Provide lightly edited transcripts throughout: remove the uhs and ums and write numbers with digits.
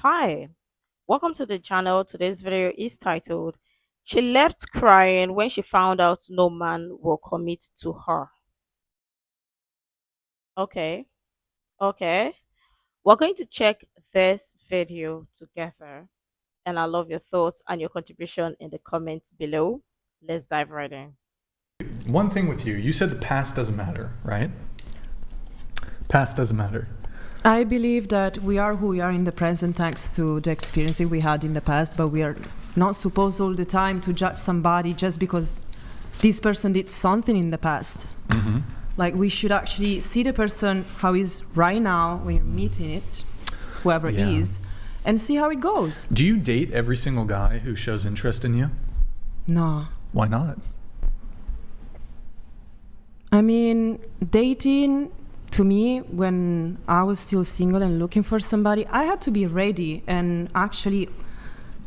Hi, welcome to the channel. Today's video is titled She Left Crying When She Found Out No Man Will Commit to Her. Okay, okay. We're going to check this video together, and I love your thoughts and your contribution in the comments below. Let's dive right in. One thing with you, you said the past doesn't matter, right? Past doesn't matter. I believe that we are who we are in the present thanks to the experiences we had in the past, but we are not supposed all the time to judge somebody just because this person did something in the past. Mm-hmm. Like, we should actually see the person how he's right now when you're meeting it, whoever it is, and see how it goes. Do you date every single guy who shows interest in you? No. Why not? I mean, dating, to me, when I was still single and looking for somebody, I had to be ready and actually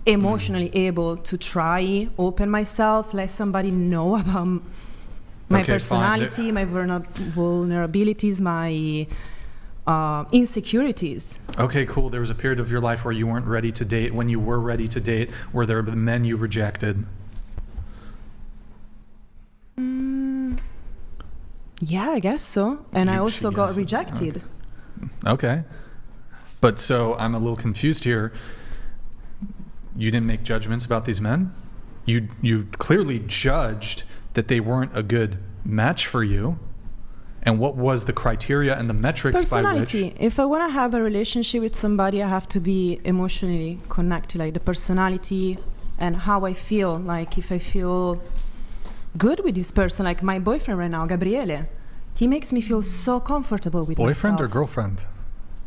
emotionally able to try, open myself, let somebody know about my personality, my vulnerabilities, my insecurities. Okay, cool. There was a period of your life where you weren't ready to date. When you were ready to date, were there men you rejected? Yeah, I guess so. And I also got rejected. Okay. But so I'm a little confused here. You didn't make judgments about these men? You clearly judged that they weren't a good match for you. And what was the criteria and the metrics personality. by which? If I want to have a relationship with somebody, I have to be emotionally connected, like the personality and how I feel. Like, if I feel good with this person, like my boyfriend right now, Gabriele, he makes me feel so comfortable with Boyfriend myself. or girlfriend?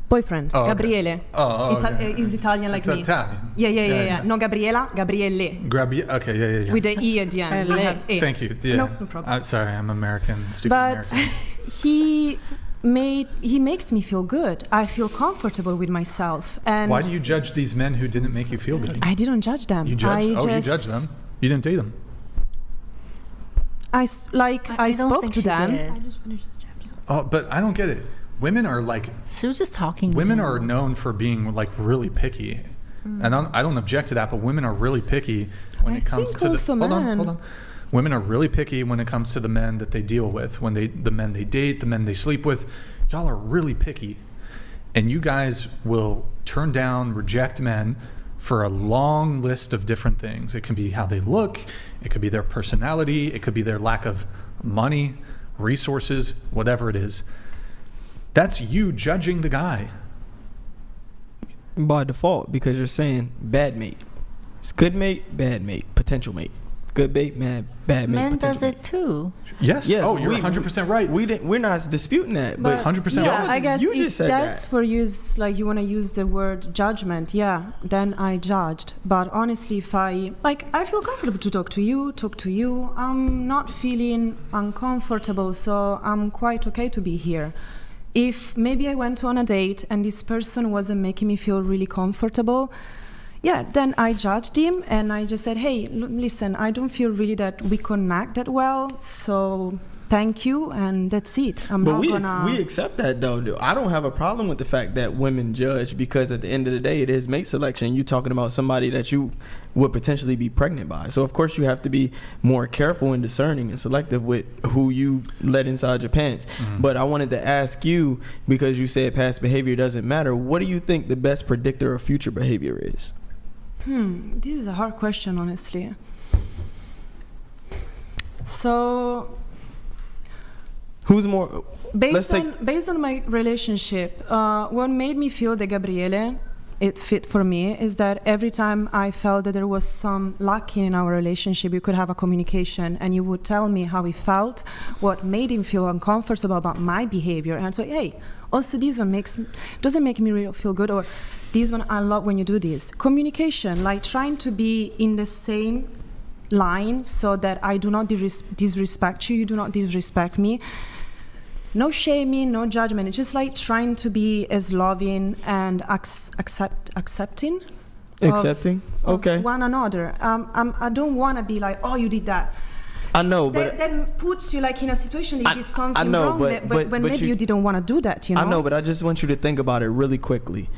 Boyfriend, Oh, okay. Gabriele. Okay. He's Italian like It's me. Italian. Yeah. No, Gabriela, Gabriele. Okay, yeah. With the E at the end. We have E. Thank you. Yeah. No problem. Sorry, I'm American. Stupid But American. he makes me feel good. I feel comfortable with myself. And Why do you judge these men who didn't make you feel good? I didn't judge them. You judged? I You judged them. You didn't date them. I don't spoke think to she them. did. I just finished the chapter. Oh, but I don't get it. Women are like, She was just talking. women to are him. known for being like really picky. And I don't object to that, but women are really picky when it comes think to the also hold men. on. Women are really picky when it comes to the men that they deal with. When the men they date, the men they sleep with, y'all are really picky. And you guys will turn down, reject men for a long list of different things. It can be how they look, it could be their personality, it could be their lack of money, resources, whatever it is. That's you judging the guy. By default, because you're saying bad mate. It's good mate, bad mate, potential mate. Good mate, bad mate. Men does potential mate. it too. Yes. Oh, you're 100% right. We're not disputing that, but 100% Yeah, right. I guess You if just said that's that. for use, like you want to use the word judgment, yeah, then I judged. But honestly, if I feel comfortable to talk to you, I'm not feeling uncomfortable, so I'm quite okay to be here. If maybe I went on a date and this person wasn't making me feel really comfortable, yeah, then I judged him and I just said, hey, listen, I don't feel really that we connect that well, so thank you, and that's it. I'm But not we gonna... accept that though. I don't have a problem with the fact that women judge, because at the end of the day, it is mate selection. You're talking about somebody that you would potentially be pregnant by. So of course you have to be more careful and discerning and selective with who you let inside your pants. But I wanted to ask you, because you said past behavior doesn't matter, what do you think the best predictor of future behavior is? This is a hard question, honestly. So Who's more based on my relationship, what made me feel that Gabriele it fit for me is that every time I felt that there was some lacking in our relationship, we could have a communication and you would tell me how he felt, what made him feel uncomfortable about my behavior, and so, hey, also this one doesn't make me really feel good, or this one I love when you do this. Communication, like trying to be in the same line so that I do not disrespect you do not disrespect me. No shaming, no judgment. It's just like trying to be as loving and accepting. Accepting? Of Okay. one another. I don't want to be like, oh, you did that. I know, but That puts you like in a situation that you did something I know, wrong, but when maybe you didn't want to do that. You know. I know, but I just want you to think about it really quickly.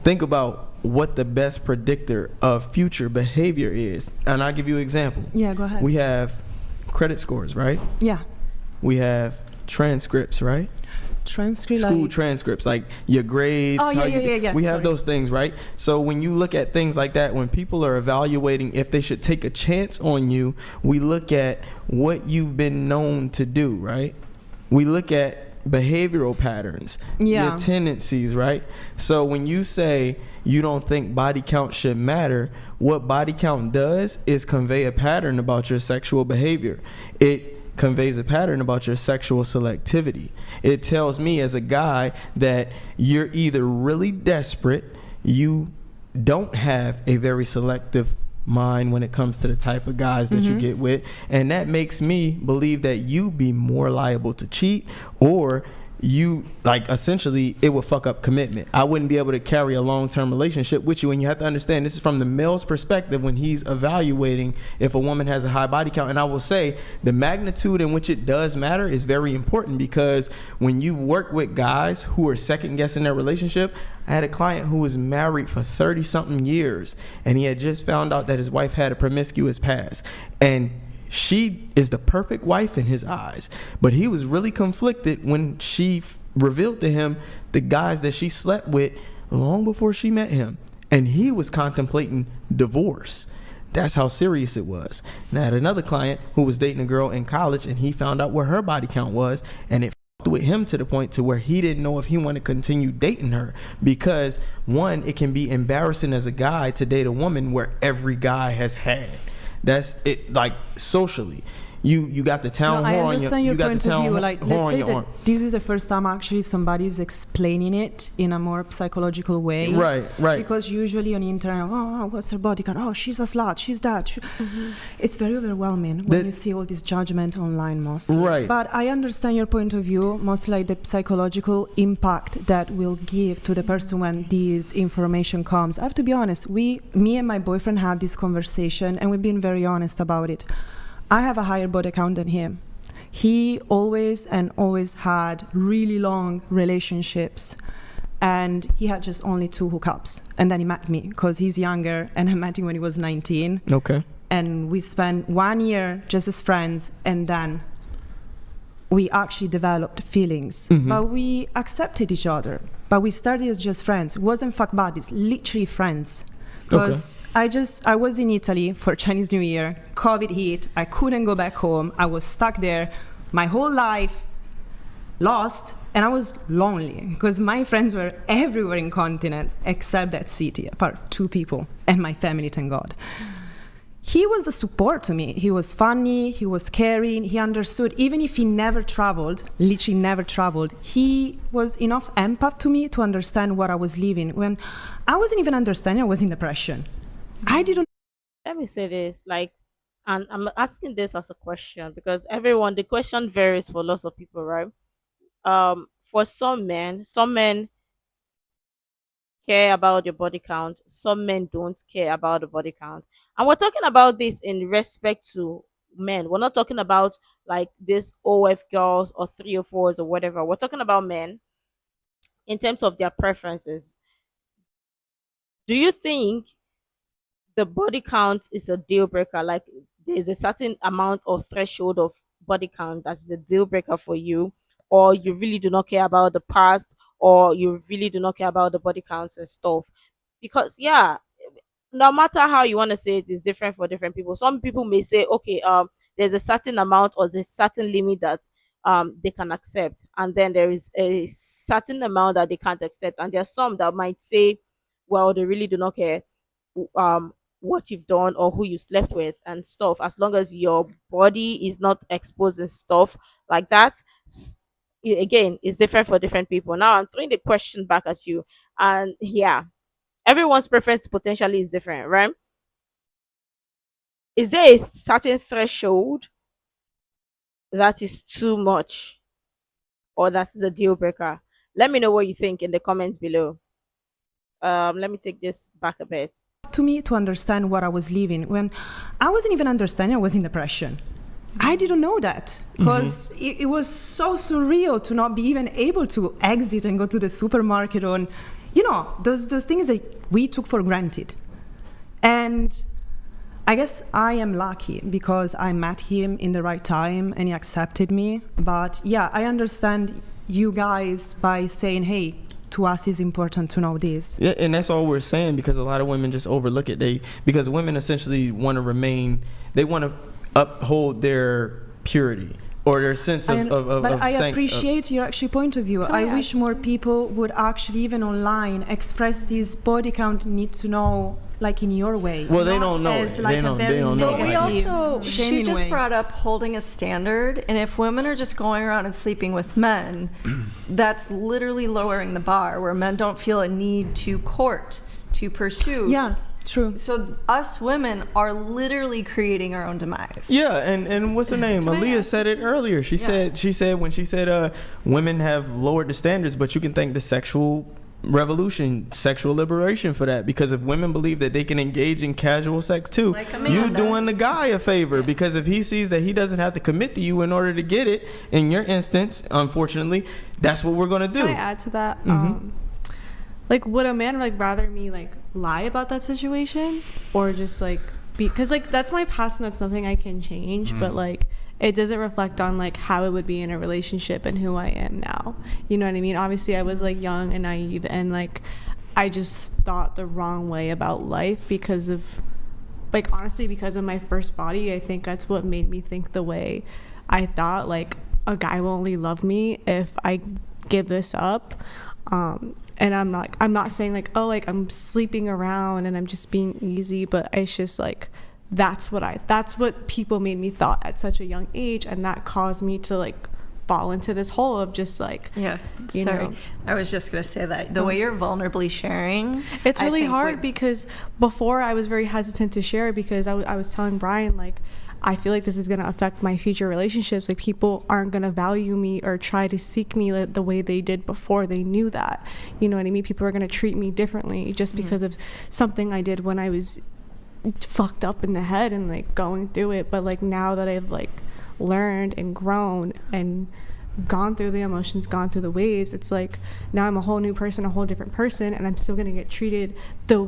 think about what the best predictor of future behavior is. And I'll give you an example. Yeah, go ahead. We have credit scores, right? Yeah. We have transcripts, right? Transcript, School like, transcripts, like your grades. Oh, yeah, how yeah, you- yeah. We have Sorry. those things, right? So when you look at things like that, when people are evaluating if they should take a chance on you, we look at what you've been known to do, right? We look at behavioral patterns, Yeah. your tendencies, right? So when you say you don't think body count should matter, what body count does is convey a pattern about your sexual behavior. It conveys a pattern about your sexual selectivity. It tells me as a guy that you're either really desperate, you don't have a very selective mind when it comes to the type of guys that you get with, and that makes me believe that you be more liable to cheat, or you, like, essentially it would fuck up commitment. I wouldn't be able to carry a long-term relationship with you. And you have to understand, this is from the male's perspective when he's evaluating if a woman has a high body count. And I will say the magnitude in which it does matter is very important, because when you work with guys who are second guessing their relationship, I had a client who was married for 30 something years, and he had just found out that his wife had a promiscuous past, and she is the perfect wife in his eyes, but he was really conflicted when she revealed to him the guys that she slept with long before she met him, and he was contemplating divorce. That's how serious it was. And I had another client who was dating a girl in college, and he found out where her body count was, and it fucked with him to the point to where he didn't know if he wanted to continue dating her, because one, it can be embarrassing as a guy to date a woman where every guy has had. That's it, like, socially. You got the town I whore on understand your, your you got the point of town view. whore Like, on let's say your that arm. this is the first time actually somebody's explaining it in a more psychological way. Right. Because usually on the internet, what's her body count? Oh, she's a slut. She's that. It's very overwhelming when you see all this judgment online, mostly. Right. But I understand your point of view, mostly like the psychological impact that will give to the person when this information comes. I have to be honest. Me and my boyfriend had this conversation, and we've been very honest about it. I have a higher body count than him. He always had really long relationships, and he had just only 2 hookups. And then he met me because he's younger, and I met him when he was 19. Okay. And we spent 1 year just as friends, and then we actually developed feelings. But we accepted each other. But we started as just friends. It wasn't fuck buddies, literally friends. Because I was in Italy for Chinese New Year, COVID hit, I couldn't go back home, I was stuck there, my whole life lost, and I was lonely because my friends were everywhere in continents except that city, apart 2 people and my family, thank God. He was a support to me. He was funny, he was caring, he understood. Even if he never traveled, literally never traveled, he was enough empath to me to understand what I was living. When I wasn't even understanding, I was in depression. I didn't. Let me say this, like, and I'm asking this as a question because the question varies for lots of people, right? For some men care about your body count. Some men don't care about the body count. And we're talking about this in respect to men. We're not talking about like this OF girls or 304s or whatever. We're talking about men in terms of their preferences. Do you think the body count is a deal breaker? Like there's a certain amount of threshold of body count that is a deal breaker for you, or you really do not care about the past, or you really do not care about the body counts and stuff? Because no matter how you want to say it is different for different people. Some people may say, okay, there's a certain amount or there's a certain limit that they can accept, and then there is a certain amount that they can't accept, and there are some that might say, well, they really do not care what you've done or who you slept with and stuff, as long as your body is not exposing stuff like that. Again, it's different for different people. Now I'm throwing the question back at you, and everyone's preference potentially is different, right? Is there a certain threshold that is too much or that is a deal breaker? Let me know what you think in the comments below. Let me take this back a bit. To me, to understand what I was living, when I wasn't even understanding, I was in depression. I didn't know that because it was so surreal to not be even able to exit and go to the supermarket, or those things that we took for granted. And I guess I am lucky because I met him in the right time and he accepted me. But yeah, I understand you guys by saying, hey, to us it's important to know this. Yeah, and that's all we're saying, because a lot of women just overlook it. Because women essentially want to uphold their purity or their sense of but I sanct- appreciate your actually point of view. I wish more people would actually, even online, express this body count need to know, like in your way. Well, they not don't know as it. like They a don't- very they don't know it. But we negative, also, she shaming just way. brought up holding a standard, and if women are just going around and sleeping with men, that's literally lowering the bar, where men don't feel a need to court, to pursue. Yeah, true. So us women are literally creating our own demise. Yeah, and what's her name? Aaliyah said it earlier. She said women have lowered the standards, but you can thank the sexual revolution, sexual liberation for that, because if women believe that they can engage in casual sex too, Like a man you does. doing the guy a favor, because if he sees that he doesn't have to commit to you in order to get it, in your instance, unfortunately, that's what we're gonna do. Can I add to that? Like, would a man like rather me like lie about that situation, or just like because like that's my past and that's nothing I can change, but like it doesn't reflect on like how it would be in a relationship and who I am now. You know what I mean? Obviously I was like young and naive, and like I just thought the wrong way about life because of like, honestly, because of my first body. I think that's what made me think the way I thought, like a guy will only love me if I give this up. And I'm not saying like, oh, like I'm sleeping around and I'm just being easy, but it's just like that's what people made me thought at such a young age, and that caused me to like fall into this hole of just like, Yeah, you sorry. know. I was just going to say that. The way you're vulnerably sharing. It's I really think hard would- because before I was very hesitant to share, because I was telling Brian, like, I feel like this is going to affect my future relationships. Like, people aren't going to value me or try to seek me like, the way they did before they knew that. You know what I mean? People are going to treat me differently just because of something I did when I was fucked up in the head and like going through it. But like now that I've like learned and grown and gone through the emotions, gone through the waves, it's like now I'm a whole new person, a whole different person, and I'm still gonna get treated the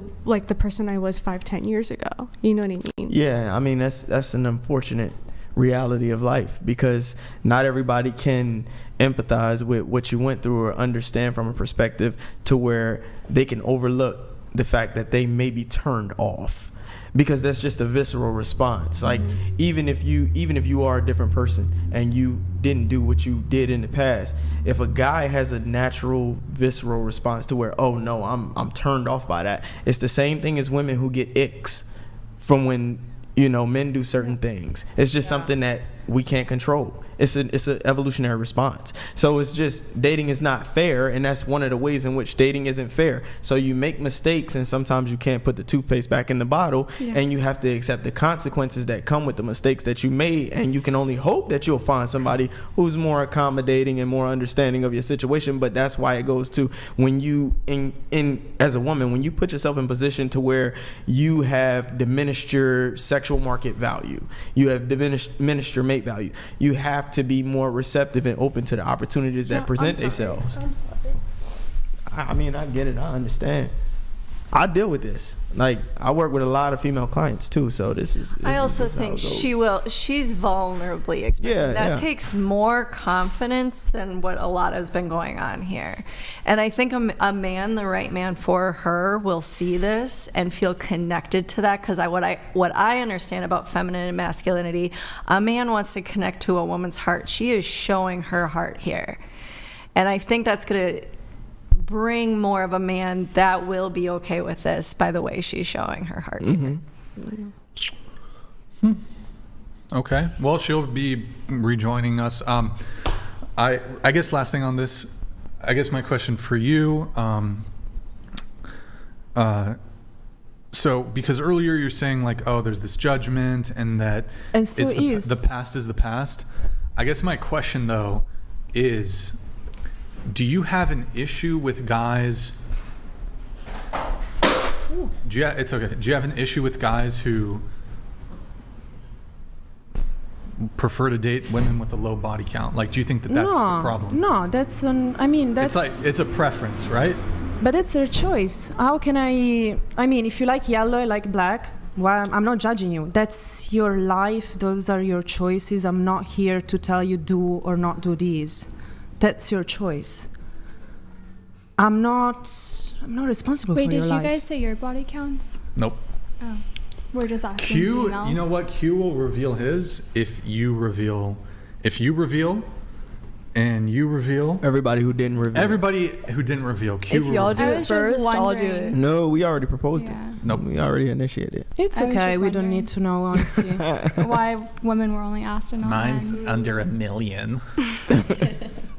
person I was 5-10 years ago. You know what I mean? Yeah, I mean that's an unfortunate reality of life, because not everybody can empathize with what you went through or understand from a perspective to where they can overlook the fact that they may be turned off, because that's just a visceral response. Like even if you are a different person and you didn't do what you did in the past, if a guy has a natural visceral response to where, oh no, I'm turned off by that, it's the same thing as women who get icks from when men do certain things. It's just something that we can't control. It's an evolutionary response. So it's just, dating is not fair, and that's one of the ways in which dating isn't fair. So you make mistakes, and sometimes you can't put the toothpaste back in the bottle, and you have to accept the consequences that come with the mistakes that you made, and you can only hope that you'll find somebody who's more accommodating and more understanding of your situation. But that's why it goes to, when you as a woman, when you put yourself in position to where you have diminished your sexual market value, you have diminished your mate value, you have to be more receptive and open to the opportunities that present themselves. I mean, I get it. I understand. I deal with this. Like, I work with a lot of female clients too, so this is I also this is how think it goes. she's vulnerably expressing. Yeah, that yeah. takes more confidence than what a lot has been going on here. And I think a man, the right man for her, will see this and feel connected to that, because what I understand about feminine and masculinity, a man wants to connect to a woman's heart. She is showing her heart here. And I think that's going to bring more of a man that will be okay with this by the way she's showing her heart. Okay. Well, she'll be rejoining us. I guess last thing on this, I guess my question for you, so because earlier you're saying like, oh, there's this judgment and that And still is. the past is the past. I guess my question though is, do you have an issue with guys? It's okay. Do you have an issue with guys who prefer to date women with a low body count? Like, do you think that that's a problem? No, that's I mean, that's It's like, it's a preference, right? But it's their choice. How can I mean, if you like yellow, I like black. Well, I'm not judging you. That's your life. Those are your choices. I'm not here to tell you do or not do these. That's your choice. I'm not responsible Wait, for did your you life. guys say your body counts? Nope. Oh, we're just asking Q, females. you know what? Q will reveal his if you reveal, and you reveal. Everybody who didn't reveal. Everybody who didn't reveal, Q If will y'all reveal. do I it was just first, I'll do it. wondering. No, we already proposed Yeah. it. Nope. We already initiated. It's I was okay. just We don't wondering. need to know, honestly. Why women were only asked and not Mine's men. under 1 million.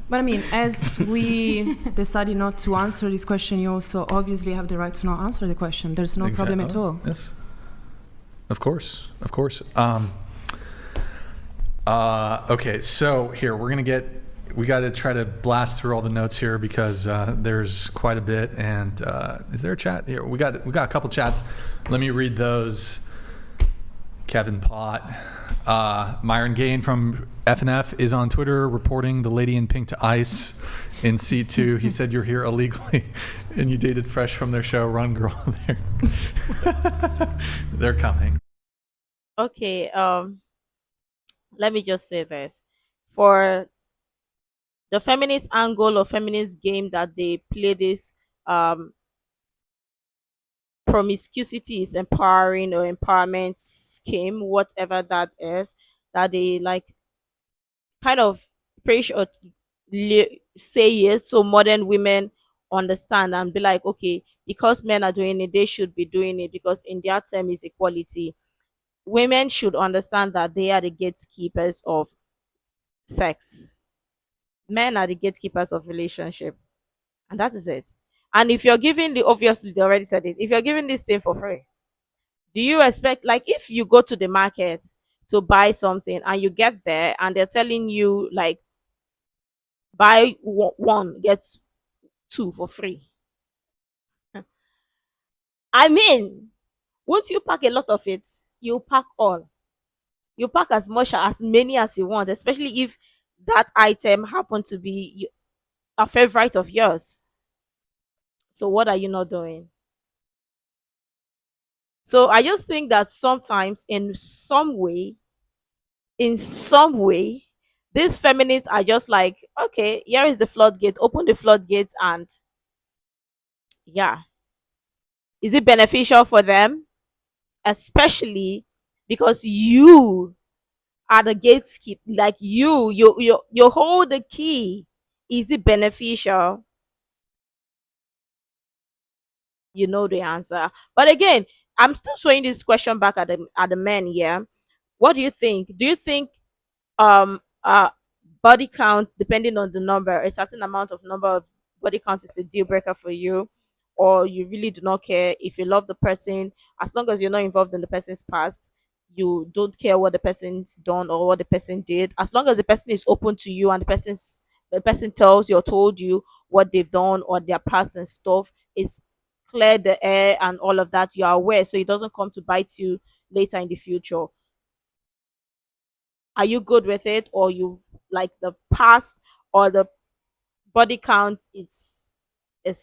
But I mean, as we decided not to answer this question, you also obviously have the right to not answer the question. There's no problem at all. Yes. Of course. Of course. Okay, so here we got to try to blast through all the notes here because there's quite a bit. And is there a chat here? We got a couple chats. Let me read those. Kevin Pott, Myron Gain from FNF is on Twitter reporting the lady in pink to ICE in C2. He said you're here illegally and you dated fresh from their show. Run, girl. They're coming. Okay, let me just say this. For the feminist angle or feminist game that they play this, promiscuity is empowering or empowerment scheme, whatever that is, that they like kind of preach or say it so modern women understand and be like, okay, because men are doing it, they should be doing it because in their term is equality. Women should understand that they are the gatekeepers of sex. Men are the gatekeepers of relationship, and that is it. And if you're giving the obviously they already said it, if you're giving this thing for free, do you expect, like, if you go to the market to buy something and you get there and they're telling you like buy one get two for free? I mean, once you pack a lot of it, you pack all. You pack as much as many as you want, especially if that item happen to be a favorite of yours. So what are you not doing? So I just think that sometimes in some way, these feminists are just like, okay, here is the floodgate, open the floodgate, and yeah. Is it beneficial for them? Especially because you are the gatekeeper, like you hold the key. Is it beneficial? You know the answer. But again, I'm still throwing this question back at the men here. What do you think? Do you think um uh body count, depending on the number, a certain amount of number of body count is a deal breaker for you, or you really do not care if you love the person, as long as you're not involved in the person's past, you don't care what the person's done or what the person did, as long as the person is open to you and the person tells you or told you what they've done or their past and stuff is clear the air and all of that, you are aware, so it doesn't come to bite you later in the future. Are you good with it, or you like the past, or the body count is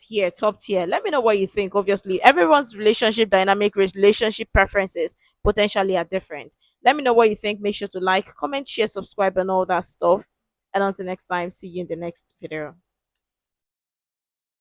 here top tier? Let me know what you think. Obviously everyone's relationship dynamic, relationship preferences potentially are different. Let me know what you think. Make sure to like, comment, share, subscribe, and all that stuff. And until next time, see you in the next video.